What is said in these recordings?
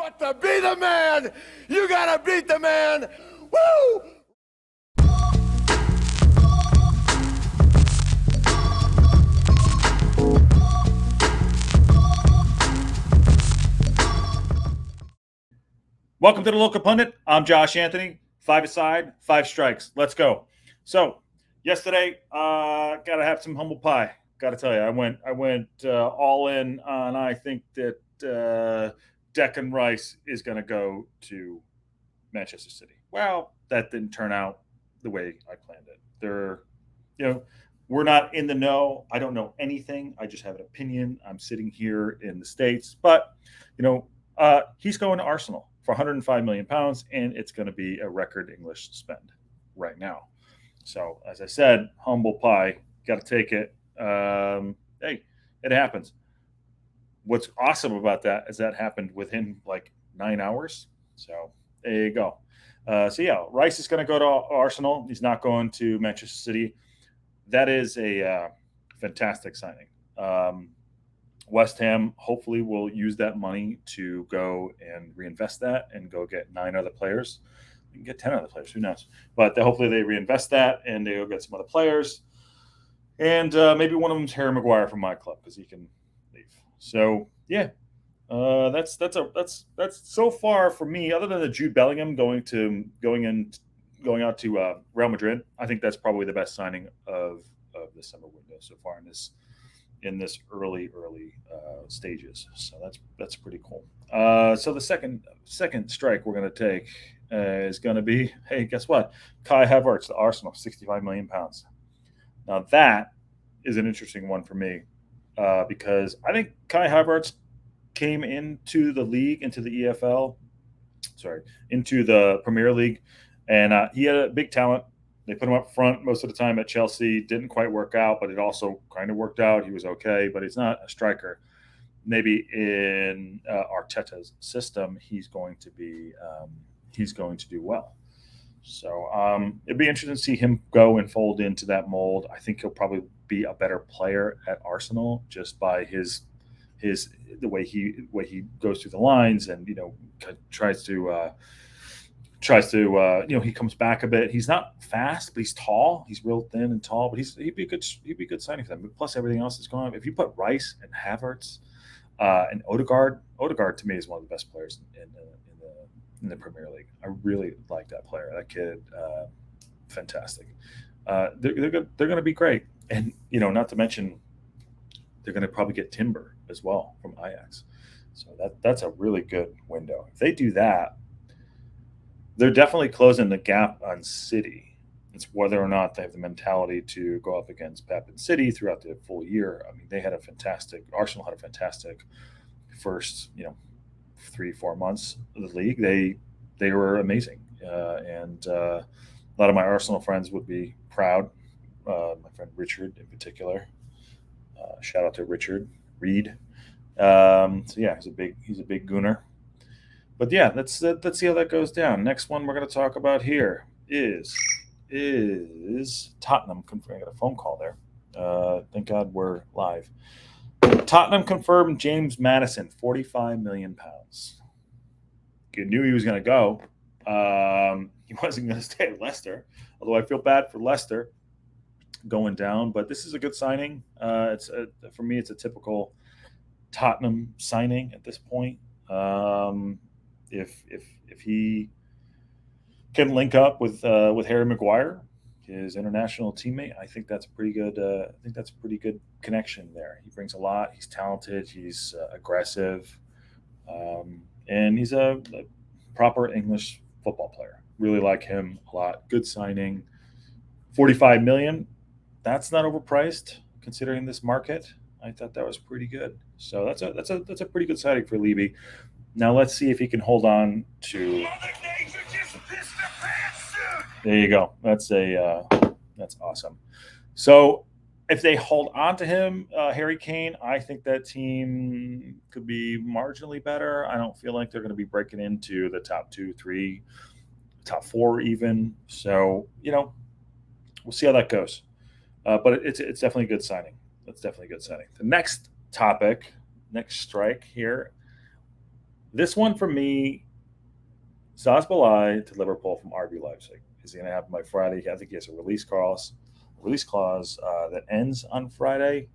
But to be the man, you gotta beat the man. Woo! Welcome to the Local Pundit. I'm Josh Anthony. 5 aside, 5 strikes. Let's go. So, yesterday, gotta have some humble pie. Gotta tell you, I went all in on. I think that Declan Rice is going to go to Manchester City. Well, that didn't turn out the way I planned it. We're not in the know. I don't know anything. I just have an opinion. I'm sitting here in the States, but he's going to Arsenal for 105 million pounds, and it's going to be a record English spend right now. So, as I said, humble pie, got to take it. Hey, it happens. What's awesome about that is that happened within like 9 hours. So there you go. Rice is going to go to Arsenal. He's not going to Manchester City. That is a fantastic signing. West Ham hopefully will use that money to go and reinvest that and go get 9 other players. You can get 10 other players, who knows? But hopefully they reinvest that and they'll get some other players. And maybe one of them's Harry Maguire from my club because he can leave. So yeah, that's so far for me. Other than the Jude Bellingham going out to Real Madrid, I think that's probably the best signing of the summer window so far in this early stages. So that's pretty cool. So the second strike we're going to take is going to be, hey, guess what? Kai Havertz to Arsenal, 65 million pounds. Now that is an interesting one for me because I think Kai Havertz came into the league, into the Premier League, and he had a big talent. They put him up front most of the time at Chelsea. Didn't quite work out, but it also kind of worked out. He was okay, but he's not a striker. Maybe in Arteta's system, he's going to do well. So it'd be interesting to see him go and fold into that mold. I think he'll probably be a better player at Arsenal just by the way he goes through the lines and tries to he comes back a bit. He's not fast, but he's tall. He's real thin and tall, but he'd be a good signing for them. Plus everything else is going on. If you put Rice and Havertz and Odegaard to me is one of the best players in the Premier League. I really like that player. That kid, fantastic. They're going to be great, and not to mention they're going to probably get Timber as well from Ajax. So that's a really good window. If they do that, they're definitely closing the gap on City. It's whether or not they have the mentality to go up against Pep and City throughout the full year. I mean, Arsenal had a fantastic first, 3-4 months of the league. They were amazing, and a lot of my Arsenal friends would be proud. My friend Richard, in particular, shout out to Richard Reed. He's a big gooner. But yeah, let's see how that goes down. Next one we're going to talk about here is Tottenham. I got a phone call there. Thank God we're live. Tottenham confirmed James Maddison, 45 million pounds. You knew he was going to go. He wasn't going to stay at Leicester, although I feel bad for Leicester going down. But this is a good signing. For me, it's a typical Tottenham signing at this point. If he can link up with Harry Maguire, his international teammate, I think that's a pretty good connection there. He brings a lot. He's talented. He's aggressive, and he's a proper English football player. Really like him a lot. Good signing. 45 million. That's not overpriced considering this market. I thought that was pretty good. So that's a pretty good signing for Levy. Now let's see if he can hold on to. There you go. That's awesome. So if they hold on to him, Harry Kane, I think that team could be marginally better. I don't feel like they're going to be breaking into the top 2, 3, top 4 even. So we'll see how that goes. But it's definitely a good signing. That's definitely a good signing. The next strike here. This one for me, Szoboszlai to Liverpool from RB Leipzig. Is going to happen by Friday. I think he has a release clause that ends on Friday.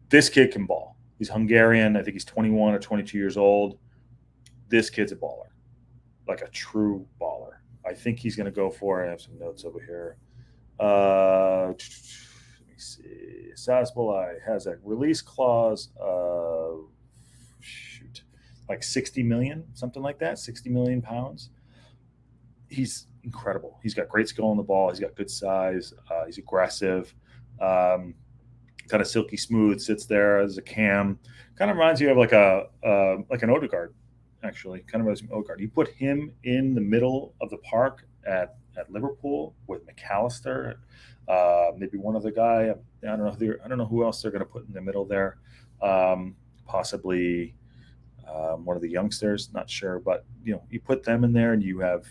This kid can ball. He's Hungarian. I think he's 21 or 22 years old. This kid's a baller, like a true baller. I think he's going to go for it. I have some notes over here. Let me see. Szoboszlai has a release clause of like 60 million, something like that, 60 million pounds. He's incredible. He's got great skill on the ball. He's got good size. He's aggressive. Kind of silky smooth, sits there as a cam. Kind of reminds you of like an Odegaard, actually. Kind of reminds me of Odegaard. You put him in the middle of the park at Liverpool with McAllister, maybe one other guy. I don't know who else they're going to put in the middle there. Possibly one of the youngsters, not sure, but you put them in there, and you have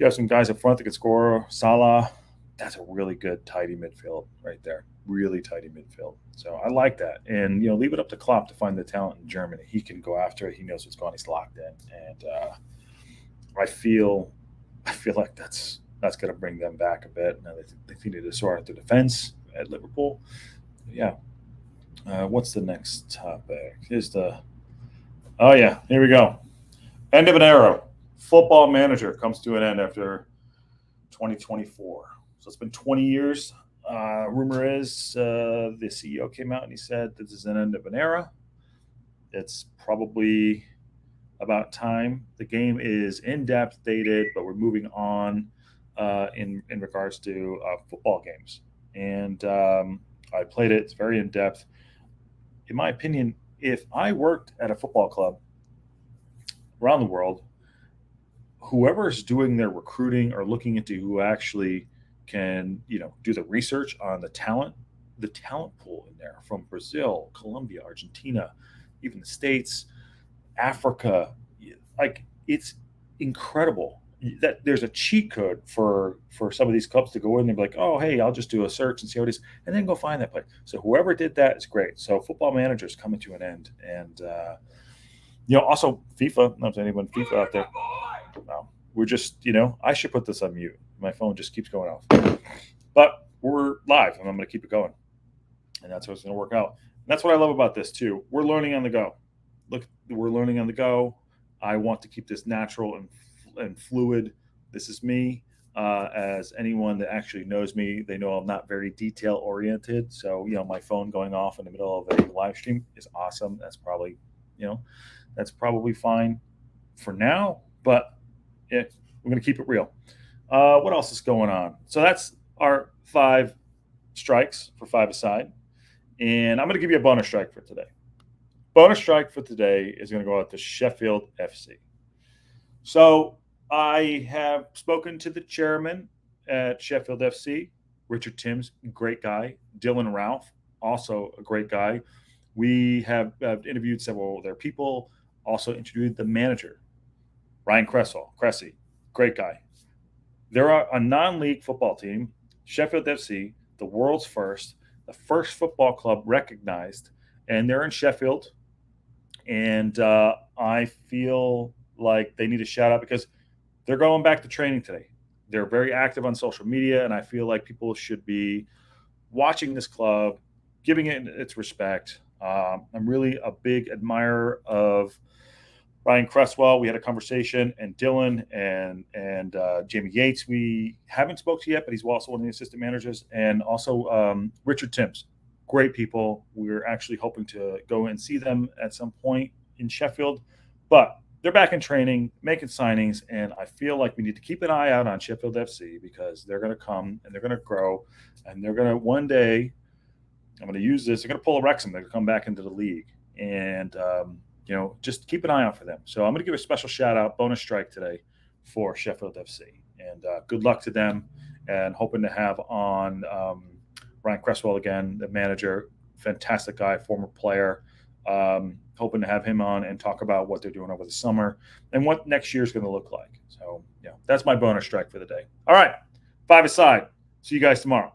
some guys up front that can score. Salah, that's a really good tidy midfield right there. Really tidy midfield. So I like that, and leave it up to Klopp to find the talent in Germany. He can go after it. He knows what's going on. He's locked in, and I feel like that's going to bring them back a bit. Now they need to sort out the defense at Liverpool. Yeah. What's the next topic? Here we go. End of an era. Football Manager comes to an end after 2024. So it's been 20 years. Rumor is the CEO came out and he said this is an end of an era. It's probably about time. The game is in-depth, dated, but we're moving on in regards to football games. And I played it. It's very in-depth. In my opinion, if I worked at a football club around the world, whoever is doing their recruiting or looking into who actually can, do the research on the talent pool in there from Brazil, Colombia, Argentina, even the States, Africa, like it's incredible that there's a cheat code for some of these clubs to go in and be like, oh, hey, I'll just do a search and see how it is, and then go find that play. So whoever did that is great. So Football Manager is coming to an end, and also FIFA. Not anyone FIFA out there. No, we're just I should put this on mute. My phone just keeps going off. But we're live, and I'm going to keep it going, and that's how it's going to work out. And that's what I love about this too. We're learning on the go. Look, we're learning on the go. I want to keep this natural and fluid. This is me. As anyone that actually knows me, they know I'm not very detail oriented. So, my phone going off in the middle of a live stream is awesome. That's probably, fine for now, but we're going to keep it real. What else is going on? So that's our 5 strikes for 5-a-side. And I'm going to give you a bonus strike for today. Bonus strike for today is going to go out to Sheffield FC. So I have spoken to the chairman at Sheffield FC, Richard Timms, great guy. Dylan Ralph, also a great guy. We have interviewed several of their people, also interviewed the manager, Ryan Cressy, great guy. They're a non-league football team, Sheffield FC, the world's first, the first football club recognized, and they're in Sheffield. And I feel like they need a shout out because they're going back to training today. They're very active on social media, and I feel like people should be watching this club, giving it its respect. I'm really a big admirer of Ryan Cresswell. We had a conversation, and Dylan and Jamie Yates we haven't spoke to yet, but he's also one of the assistant managers, and also Richard Timms. Great people. We're actually hoping to go and see them at some point in Sheffield, but they're back in training, making signings, and I feel like we need to keep an eye out on Sheffield FC because they're going to come and they're going to grow, and they're going to one day. I'm going to use this. They're going to pull a Wrexham. They're going to come back into the league, and just keep an eye out for them. So I'm going to give a special shout out, bonus strike today for Sheffield FC, and good luck to them. And hoping to have on Ryan Cresswell again, the manager, fantastic guy, former player. Hoping to have him on and talk about what they're doing over the summer and what next year is going to look like. So, that's my bonus strike for the day. All right, 5-a-side. See you guys tomorrow.